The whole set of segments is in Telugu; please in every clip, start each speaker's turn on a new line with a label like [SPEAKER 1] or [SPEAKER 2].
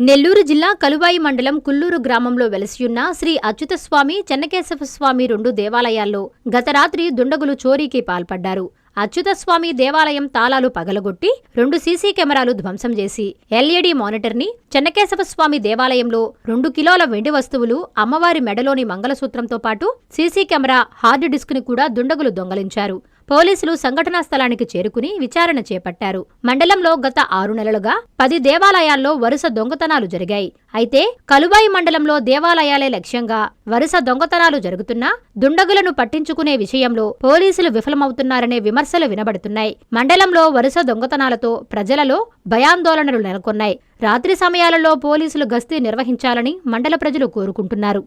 [SPEAKER 1] నెల్లూరు జిల్లా కలువాయి మండలం కుల్లూరు గ్రామంలో వెలసియున్న శ్రీ అచ్యుతస్వామి చెన్నకేశవస్వామి 2 దేవాలయాల్లో గత రాత్రి దుండగులు చోరీకి పాల్పడ్డారు. అచ్యుతస్వామి దేవాలయం తాళాలు పగలగొట్టి 2 సీసీ కెమెరాలు ధ్వంసం చేసి ఎల్ఈడీ మానిటర్ని, చెన్నకేశవస్వామి దేవాలయంలో 2 కిలోల వెండి వస్తువులు, అమ్మవారి మెడలోని మంగళసూత్రంతో పాటు సీసీ కెమెరా, హార్డ్ డిస్క్ని కూడా దుండగులు దొంగలించారు. పోలీసులు సంఘటనా స్థలానికి చేరుకుని విచారణ చేపట్టారు. మండలంలో గత 6 నెలలుగా 10 దేవాలయాల్లో వరుస దొంగతనాలు జరిగాయి. అయితే కలువాయి మండలంలో దేవాలయాలే లక్ష్యంగా వరుస దొంగతనాలు జరుగుతున్నా దుండగులను పట్టించుకునే విషయంలో పోలీసులు విఫలమవుతున్నారనే విమర్శలు వినబడుతున్నాయి. మండలంలో వరుస దొంగతనాలతో ప్రజలలో భయాందోళనలు నెలకొన్నాయి. రాత్రి సమయాలలో పోలీసులు గస్తీ నిర్వహించాలని మండల ప్రజలు కోరుకుంటున్నారు.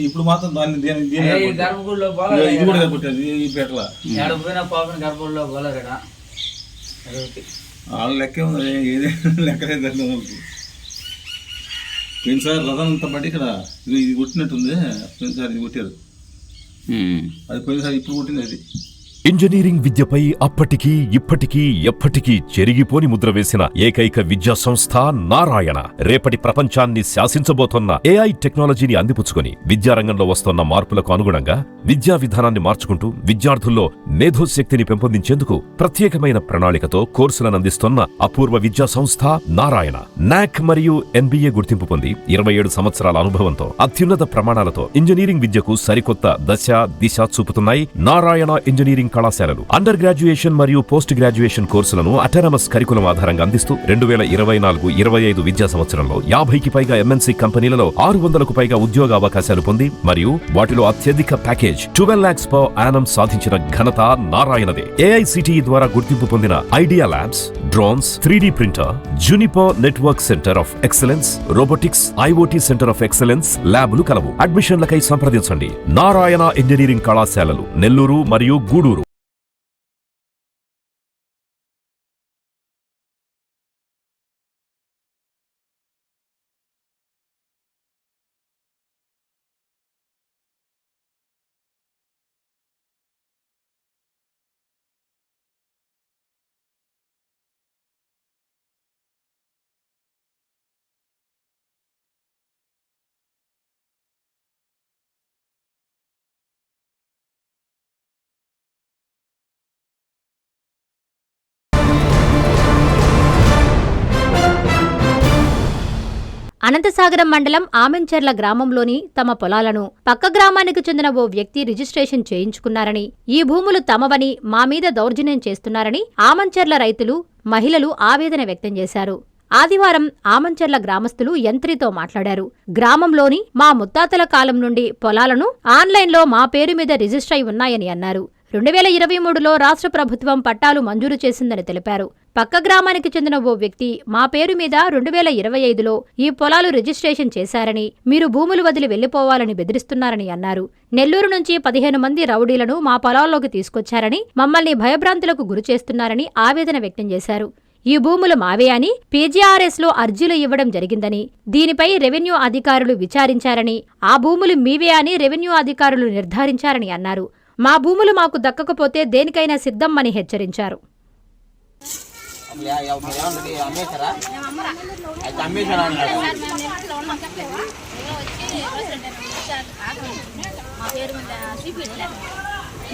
[SPEAKER 2] ఇప్పుడు మాత్రం దాన్ని వాళ్ళ లెక్కే ఉంది, లెక్కలేదు. పోయినసారి రథం అంతా బట్టి ఇక్కడ ఇది కొట్టినట్టుంది. పోయినసారి ఇది కొట్టారు, అది పోయినసారి ఇప్పుడు కొట్టింది. అది
[SPEAKER 3] ఇంజనీరింగ్ విద్యపై అప్పటికీ ఇప్పటికీ ఎప్పటికీ చెరిగిపోని ముద్ర వేసిన ఏకైక విద్యా సంస్థ నారాయణ. రేపటి ప్రపంచాన్ని శాసించబోతోన్న ఏఐ టెక్నాలజీని అందిపుచ్చుకొని విద్యారంగంలో వస్తున్న మార్పులకు అనుగుణంగా విద్యా విధానాన్ని మార్చుకుంటూ విద్యార్థుల్లో మేధోశక్తిని పెంపొందించేందుకు ప్రత్యేకమైన ప్రణాళికతో కోర్సులను అందిస్తున్న అపూర్వ విద్యా సంస్థ నారాయణ. నాక్ మరియు ఎన్బీఏ గుర్తింపు పొంది 27 సంవత్సరాల అనుభవంతో అత్యున్నత ప్రమాణాలతో ఇంజనీరింగ్ విద్యకు సరికొత్త దశ దిశ చూపుతున్నాయి నారాయణ ఇంజనీరింగ్ కళాశాలలు. అండర్ గ్రాడ్యుయేషన్ మరియు పోస్ట్ గ్రాడ్యుయేషన్ కోర్సులను అటానమస్ కరికులం ఆధారంగా అందిస్తూ 2024-25 విద్యా సంవత్సరంలో 50కి పైగా ఎంఎన్సీ కంపెనీలలో 600కు పైగా ఉద్యోగ అవకాశాలు పొంది మరియు వాటిలో అత్యధిక ప్యాకేజ్ 12 lakhs per annum సాధించిన ఘనత నారాయణదే. ఏఐసిటిఈ ద్వారా గుర్తింపు పొందిన idea labs, drones, 3D printer, Juniper network centre of excellence, robotics, IoT centre of excellence ల్యాబులు కలవు. అడ్మిషన్లకై సంప్రదించండి. నారాయణ ఇంజనీరింగ్ కళాశాలలు, నెల్లూరు మరియు గూడూరు.
[SPEAKER 1] అనంతసాగరం మండలం ఆమంచెర్ల గ్రామంలోని తమ పొలాలను పక్క గ్రామానికి చెందిన ఓ వ్యక్తి రిజిస్ట్రేషన్ చేయించుకున్నారని, ఈ భూములు తమవని, మా మీద దౌర్జన్యం చేస్తున్నారని ఆమంచెర్ల రైతులు, మహిళలు ఆవేదన వ్యక్తం చేశారు. ఆదివారం ఆమంచెర్ల గ్రామస్తులు యంత్రితో మాట్లాడారు. గ్రామంలోని మా ముత్తాతల కాలం నుండి పొలాలను ఆన్లైన్లో మా పేరు మీద రిజిస్టర్ అయి ఉన్నాయని అన్నారు. 2023లో రాష్ట్ర ప్రభుత్వం పట్టాలు మంజూరు చేసిందని తెలిపారు. పక్క గ్రామానికి చెందిన ఓ వ్యక్తి మా పేరు మీద 2025లో ఈ పొలాలు రిజిస్ట్రేషన్ చేశారని, మీరు భూములు వదిలి వెళ్లిపోవాలని బెదిరిస్తున్నారని అన్నారు. నెల్లూరు నుంచి 15 మంది రౌడీలను మా పొలాల్లోకి తీసుకొచ్చారని, మమ్మల్ని భయభ్రాంతులకు గురిచేస్తున్నారని ఆవేదన వ్యక్తం చేశారు. ఈ భూములు మావే అని పీజీఆర్ఎస్లో అర్జీలు ఇవ్వడం జరిగిందని, దీనిపై రెవెన్యూ అధికారులు విచారించారని, ఆ భూములు మీవే అని రెవెన్యూ అధికారులు నిర్ధారించారని అన్నారు. మా భూములు మాకు దక్కకపోతే దేనికైనా సిద్ధమని హెచ్చరించారు.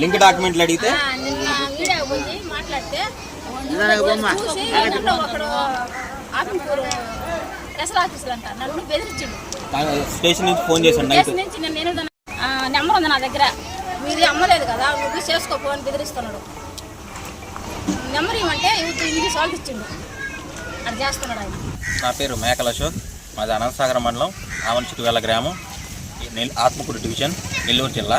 [SPEAKER 4] లింక్ డాక్యుమెంట్లు అడిగితే స్టేషన్ నుంచి ఫోన్ చేశాను.
[SPEAKER 5] నెంబర్ ఉంది నా దగ్గర, మీది అమ్మలేదు కదా, నువ్వు చేసుకోపో అని బెదిరిస్తున్నాడు. నెంబర్ ఇవ్వమంటే ఇది సాల్ట్ ఇచ్చిండు, అది చేస్తున్నాడు ఆయన.
[SPEAKER 4] నా పేరు మేకల అశోక్, మాది అనంతసాగరం మండలం ఆమన్చిటువేల గ్రామం, ఆత్మకూరు డివిజన్, నెల్లూరు జిల్లా.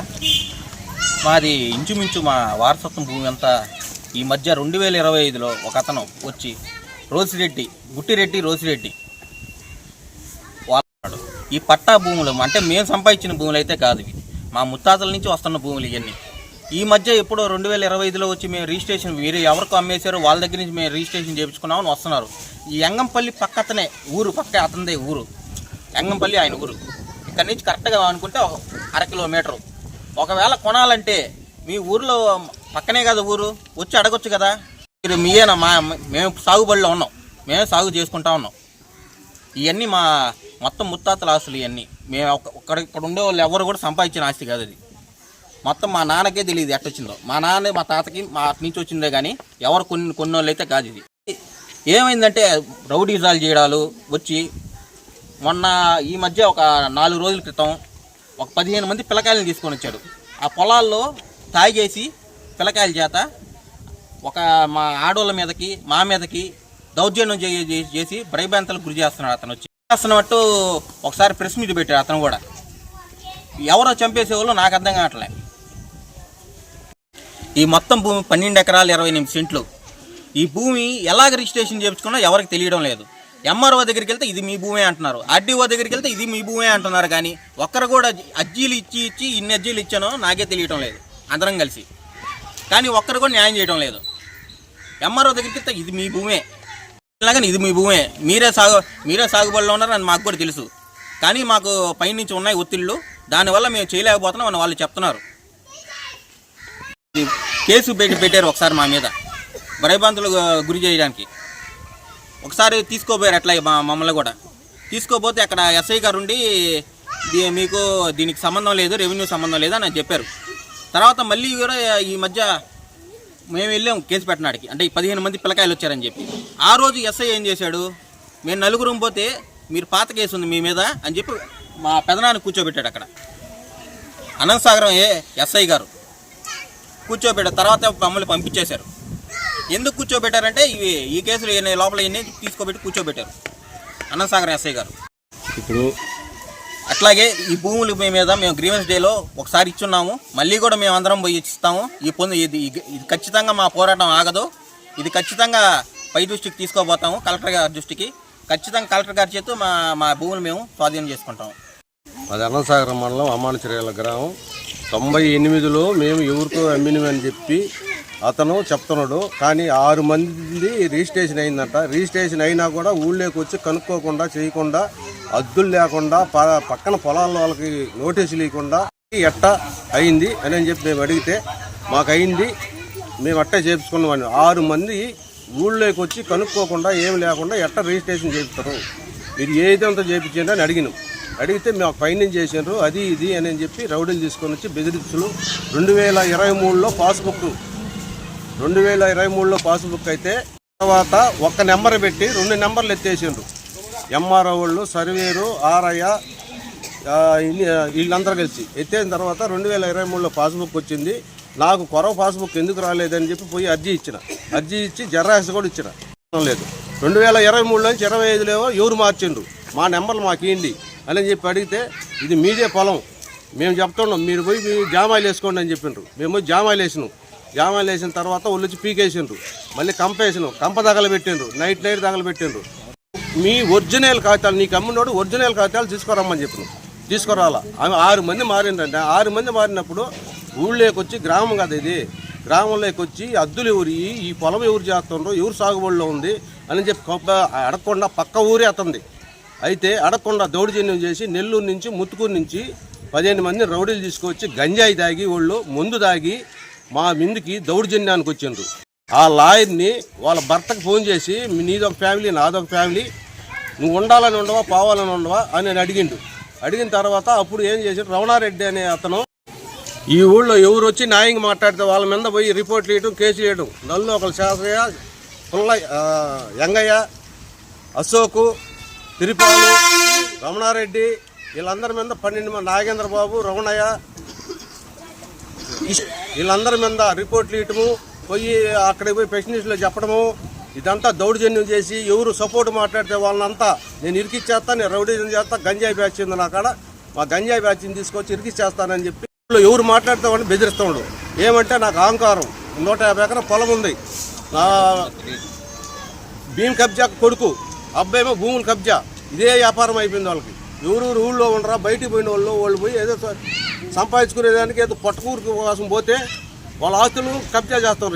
[SPEAKER 4] మాది ఇంచుమించు మా వారసత్వం భూమి అంతా ఈ మధ్య 2025లో ఒక అతను వచ్చి గుట్టిరెడ్డి రోసిరెడ్డి వాడు ఈ పట్టా భూములు అంటే మేము సంపాదించిన భూములు అయితే కాదు, ఇవి మా ముత్తాతల నుంచి వస్తున్న భూములు. ఇవన్నీ ఈ మధ్య ఎప్పుడో 2025లో వచ్చి మేము రిజిస్ట్రేషన్ మీరు ఎవరికి అమ్మేశారో వాళ్ళ దగ్గర నుంచి మేము రిజిస్ట్రేషన్ చేయించుకున్నామని వస్తున్నారు. ఈ యంగంపల్లి పక్కనే ఊరు, పక్క అతనిదే ఊరు, యంగంపల్లి ఆయన ఊరు. ఇక్కడ నుంచి కరెక్ట్గా అనుకుంటే 1/2 కిలోమీటరు. ఒకవేళ కొనాలంటే మీ ఊర్లో పక్కనే కదా ఊరు, వచ్చి అడగొచ్చు కదా. మీరు మీయేనా మేము సాగుబడిలో ఉన్నాం, మేమే సాగు చేసుకుంటా ఉన్నాం. ఇవన్నీ మా మొత్తం ముత్తాతల ఆస్తులు. ఇవన్నీ మేము ఇక్కడ ఉండే వాళ్ళు ఎవరు కూడా సంపాదించిన ఆస్తి కాదు అది. మొత్తం మా నాన్నకే తెలియదు ఎట్టొచ్చిందో. మా నాన్న మా తాతకి మా అటు నుంచి వచ్చిందే కానీ ఎవరు కొన్ని వాళ్ళు అయితే కాదు. ఇది ఏమైందంటే రౌడీజాలు చేయడాలు వచ్చి మొన్న ఈ మధ్య ఒక 4 రోజుల క్రితం ఒక 15 మంది పిల్లకాయలను తీసుకొని వచ్చాడు. ఆ పొలాల్లో తాగేసి పిల్లకాయల చేత మా ఆడోళ్ళ మీదకి మా మీదకి దౌర్జన్యం చేసి భయభ్రాంతులకు గురి చేస్తున్నాడు. అతను వచ్చి చేస్తున్నట్టు ఒకసారి ప్రెస్ మీట్ పెట్టాడు. అతను కూడా ఎవరో చంపేసేవాళ్ళు నాకు అర్థం కావట్లే. ఈ మొత్తం భూమి 12 ఎకరాలు 28 సెంట్లు. ఈ భూమి ఎలాగ రిజిస్ట్రేషన్ చేయించుకున్నా ఎవరికి తెలియడం లేదు. ఎంఆర్ఓ దగ్గరికి వెళ్తే ఇది మీ భూమే అంటున్నారు, ఆర్డీఓ దగ్గరికి వెళ్తే ఇది మీ భూమే అంటున్నారు. కానీ ఒక్కరు కూడా అర్జీలు ఇచ్చి ఇన్ని అర్జీలు ఇచ్చానో నాకే తెలియడం లేదు అందరం కలిసి. కానీ ఒక్కరు కూడా న్యాయం చేయడం లేదు. ఎంఆర్ఓ దగ్గరికి వెళ్తే ఇది మీ భూమే ఇలాగని ఇది మీ భూమే, మీరే సాగుబడిలో ఉన్నారని మాకు కూడా తెలుసు. కానీ మాకు పైనుంచి ఉన్నాయి ఒత్తిళ్ళు, దానివల్ల మేము చేయలేకపోతున్నాం అని వాళ్ళు చెప్తున్నారు. కేసు పెట్టారు ఒకసారి మా మీద భయభ్రాంతులు గురి చేయడానికి. ఒకసారి తీసుకోపోయారు అట్లా మమ్మల్ని కూడా. తీసుకోపోతే అక్కడ ఎస్ఐ గారు ఉండి మీకు దీనికి సంబంధం లేదు, రెవెన్యూ సంబంధం లేదు అని చెప్పారు. తర్వాత మళ్ళీ కూడా ఈ మధ్య మేము వెళ్ళాం కేసు పెట్టడానికి, అంటే 15 మంది పిల్లకాయలు వచ్చారని చెప్పి. ఆ రోజు ఎస్ఐ ఏం చేశాడు, మేము 4 పోతే మీరు పాత కేసు ఉంది మీ మీద అని చెప్పి మా పెదనాన్ని కూర్చోబెట్టాడు అక్కడ. అనంతసాగరం ఎస్ఐ గారు కూర్చోబెట్టారు. తర్వాత మమ్మల్ని పంపించేశారు. ఎందుకు కూర్చోబెట్టారంటే ఈ కేసులు లోపల ఇవన్నీ తీసుకోబెట్టి కూర్చోబెట్టారు అనంతసాగరం ఎస్ఐ గారు.
[SPEAKER 2] ఇప్పుడు
[SPEAKER 4] అట్లాగే ఈ భూముల మీద మేము గ్రీవెన్స్ డేలో ఒకసారి ఇచ్చున్నాము, మళ్ళీ కూడా మేము అందరం పోయి ఇస్తాము. ఇది ఖచ్చితంగా మా పోరాటం ఆగదు. ఇది ఖచ్చితంగా పై దృష్టికి తీసుకోబోతాము, కలెక్టర్ గారి దృష్టికి. ఖచ్చితంగా కలెక్టర్ గారి చేతు మా భూములు మేము స్వాధీనం చేసుకుంటాము.
[SPEAKER 6] అది అనంతసాగరం మండలం అమ్మానచర్యాల గ్రామం. 98లో మేము ఎవరికో అమ్మినమని చెప్పి అతను చెప్తున్నాడు. కానీ 6 మంది రిజిస్ట్రేషన్ అయిందంట. రిజిస్ట్రేషన్ అయినా కూడా ఊళ్ళోకి వచ్చి కనుక్కోకుండా చేయకుండా, అద్దులు లేకుండా, పక్కన పొలాల వాళ్ళకి నోటీసులు ఇవ్వకుండా ఎట్టా అయింది అని చెప్పి మేము అడిగితే మాకు అయింది, మేము అట్టే చేయించుకున్నామని. 6 మంది ఊళ్ళోకి వచ్చి కనుక్కోకుండా ఏం లేకుండా ఎట్టా రిజిస్ట్రేషన్ చేయిస్తారు, మీరు ఏదంతా చేయించండి అని అడిగినాం. అడిగితే మాకు ఫైనింగ్ చేసినారు, అది ఇది అని చెప్పి రౌడీలు తీసుకొని వచ్చి బెదిరించులు. 2023లో పాస్బుక్ 2023లో పాస్బుక్ అయితే తర్వాత ఒక్క నెంబర్ పెట్టి 2 నెంబర్లు ఎత్తేసిండ్రు. ఎంఆర్ఓ వాళ్ళు, సర్వేరు, ఆర్ఐ వీళ్ళందరూ కలిసి ఎత్తేసిన తర్వాత 2023లో పాస్బుక్ వచ్చింది. నాకు కొరవ పాస్బుక్ ఎందుకు రాలేదని చెప్పి పోయి అర్జీ ఇచ్చి జెరాక్స్ కూడా ఇచ్చిన లేదు. 2023 నుంచి 25లో ఎవరు మార్చిండ్రు, మా నెంబర్లు మాకు ఇవ్వండి అని చెప్పి అడిగితే ఇది మీదే పొలం, మేము చెప్తున్నాం, మీరు పోయి మీ జామాయిలు వేసుకోండి అని చెప్పిండ్రు. మేము పోయి జామాయిలు వేసినాం. జామాయిలు వేసిన తర్వాత వాళ్ళు వచ్చి పీకేసిండ్రు, మళ్ళీ కంపేసినాం, కంప తగలబెట్టిండ్రు, నైట్ తగలబెట్టిండ్రు. మీ ఒరిజినల్ కాగితాలు, నీకు అమ్మునోడు ఒరిజినల్ కాగితాలు తీసుకురమ్మని చెప్పినాం. తీసుకురావాలా. ఆమె 6 మంది మారిందంటే 6 మంది మారినప్పుడు ఊళ్ళోకి వచ్చి, గ్రామం కదా ఇది, గ్రామంలోకి వచ్చి అద్దులు ఎవరు, ఈ పొలం ఎవరు చేస్తుండ్రో, ఎవరు సాగుబడిలో ఉంది అని చెప్పి అడగకుండా పక్క ఊరే అతంది. అయితే అడగకుండా దౌర్జన్యం చేసి నెల్లూరు నుంచి, ముత్తుకూరు నుంచి 15 మంది రౌడీలు తీసుకొచ్చి గంజాయి తాగి వాళ్ళు ముందు తాగి మా ముందుకి దౌర్జన్యానికి వచ్చిండ్రు. ఆ లాయర్ని వాళ్ళ భర్తకు ఫోన్ చేసి నీదొక ఫ్యామిలీ నాదొక ఫ్యామిలీ, నువ్వు ఉండాలని ఉండవా పోవాలని ఉండవా అని నేను అడిగిన తర్వాత అప్పుడు ఏం చేశాడు, రమణారెడ్డి అనే అతను ఈ ఊళ్ళో ఎవరు వచ్చి న్యాయంగా మాట్లాడితే వాళ్ళ మీద పోయి రిపోర్ట్లు వేయడం, కేసులు వేయడం. నల్లు ఒకరు శాస్త్రయ్య, పుల్లయ్య, యంగయ్య, అశోకు, తిరుపాలు, రమణారెడ్డి వీళ్ళందరి మీద 12 మంది, నాగేంద్రబాబు, రమణయ్య వీళ్ళందరి మీద రిపోర్ట్లు ఇవ్వటము, పోయి అక్కడికి పోయి పెషనిస్టులో చెప్పడము, ఇదంతా దౌర్జన్యం చేసి ఎవరు సపోర్ట్ మాట్లాడితే వాళ్ళనంతా నేను ఇరికిచ్చేస్తా, నేను రౌడీజం చేస్తా, గంజాయి బ్యాచ్ ఉంది నా కాడ, మా గంజాయి బ్యాచ్ని తీసుకొచ్చి ఇరికిచ్చేస్తానని చెప్పి ఎవరు మాట్లాడితే బెదిరిస్తాడు. ఏమంటే నాకు అహంకారం, 150 ఎకరాల పొలం ఉంది, నా భీమ్ కబ్జా కొడుకు, అబ్బాయేమో భూములు కబ్జా, ఇదే వ్యాపారం అయిపోయింది వాళ్ళకి. ఎవరు ఊళ్ళో ఉండరా, బయటికి పోయిన వాళ్ళు పోయి ఏదో సంపాదించుకునేదానికి ఏదో పొట్టకూరు కోసం పోతే వాళ్ళ ఆస్తులు కబ్జా చేస్తారు.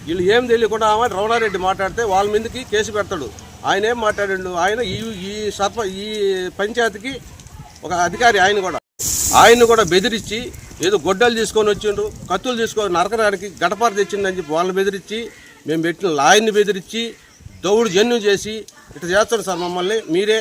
[SPEAKER 6] వీళ్ళు ఏం తెలియకుండా రమణారెడ్డి మాట్లాడితే వాళ్ళ మీదకి కేసు పెడతాడు. ఆయన ఏం మాట్లాడాడు, ఆయన ఈ పంచాయతీకి ఒక అధికారి, ఆయన కూడా బెదిరించి ఏదో గొడ్డలు తీసుకొని వచ్చిండ్రు, కత్తులు తీసుకొని నరకడానికి గడపార తెచ్చిందని చెప్పి వాళ్ళని బెదిరించి మేము పెట్టిన లాయన్ని బెదిరించి దౌడు జన్యం చేసి ఇట్లా చేస్తారు సార్ మమ్మల్ని. మీరే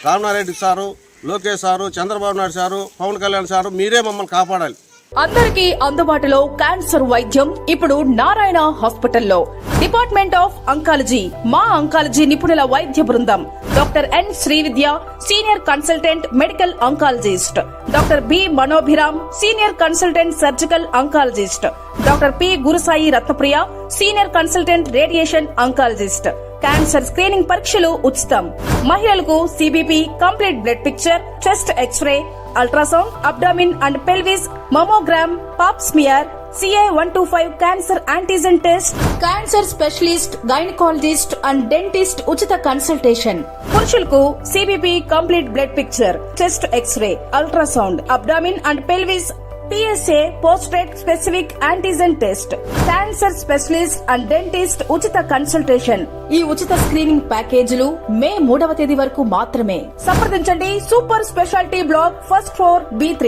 [SPEAKER 6] Ramanarayana sir, Lokesh sir, Chandrababu Naidu sir, Pawan Kalyan sir మీరే మమ్మల్ని కాపాడాలి.
[SPEAKER 7] అందరికీ అందుబాటులో క్యాన్సర్ వైద్యం ఇప్పుడు నారాయణ హాస్పిటల్లో. డిపార్ట్మెంట్ ఆఫ్ అంకాలజీ, మా అంకాలజీ నిపుణుల వైద్య బృందం. Doctor N Srividya, senior consultant medical oncologist. Doctor B Manobhiram, senior consultant surgical oncologist. Doctor P Gurusai Ratnapriya, senior consultant radiation oncologist. Cancer screening పరీక్షలు ఉచితం. మహిళలకు CBP, complete blood picture, chest X-ray, ultrasound, abdomen and pelvis, mammogram, pap smear, CA-125 cancer antigen test, cancer specialist, gynaecologist and dentist ఉచిత కన్సల్టేషన్. పురుషులకు CBP, complete blood picture, chest X-ray, ultrasound, abdomen and pelvis, PSA పోస్ట్రేట్ specific antigen test, cancer specialist and dentist ఉచిత కన్సల్టేషన్. ఈ ఉచిత స్క్రీనింగ్ ప్యాకేజీలు మే 3వ తేదీ వరకు మాత్రమే. సంప్రదించండి super speciality block, first floor, B3.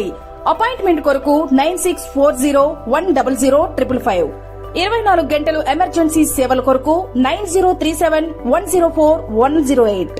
[SPEAKER 7] Appointment కొరకు 9640100555. 24 గంటలు ఎమర్జెన్సీ సేవల కొరకు 9037104108.